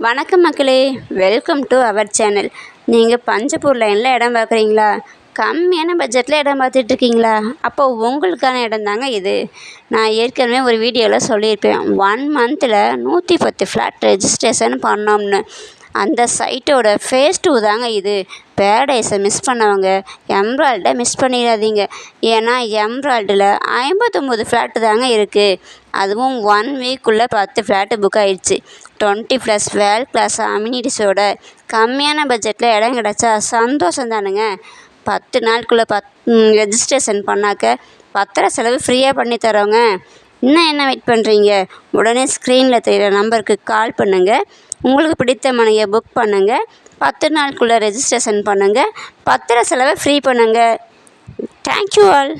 வணக்கம் மக்களே, welcome to our channel. நீங்கள் பஞ்சப்பூர் லைனில் இடம் பார்க்குறீங்களா? கம்மியான பட்ஜெட்டில் இடம் பார்த்துட்ருக்கீங்களா? அப்போ உங்களுக்கான இடம் தாங்க இது. நான் ஏற்கனவே ஒரு வீடியோவில் சொல்லியிருப்பேன், 1 மந்தில் 110 ஃப்ளாட் ரெஜிஸ்ட்ரேஷன் பண்ணோம்னு. அந்த சைட்டோட ஃபேஸ் 2 தாங்க இது. பேரடைஸை மிஸ் பண்ணவங்க எம்ரால்டை மிஸ் பண்ணிடாதீங்க. ஏன்னா எம்ரால்டில் 59 ஃப்ளாட்டு தாங்க இருக்குது. அதுவும் 1 வீக்குள்ளே 10 ஃப்ளாட்டு புக் ஆகிடுச்சு. 20+ வேர்ல்ட் கிளாஸ் அம்யூனிட்டிஸோட கம்மியான பட்ஜெட்டில் இடம் கிடச்சா சந்தோஷம் தானுங்க. 10 நாளுக்குள்ளே ரெஜிஸ்ட்ரேஷன் பண்ணாக்க பத்திர செலவு ஃப்ரீயாக பண்ணி தரோங்க. இன்னும் என்ன வெயிட் பண்ணுறீங்க? உடனே ஸ்க்ரீனில் தெரிகிற நம்பருக்கு கால் பண்ணுங்கள். உங்களுக்கு பிடித்த மனையை புக் பண்ணுங்கள். 10 நாளுக்குள்ளே ரெஜிஸ்ட்ரேஷன் பண்ணுங்கள். பத்திர செலவை ஃப்ரீ பண்ணுங்கள். Thank you all.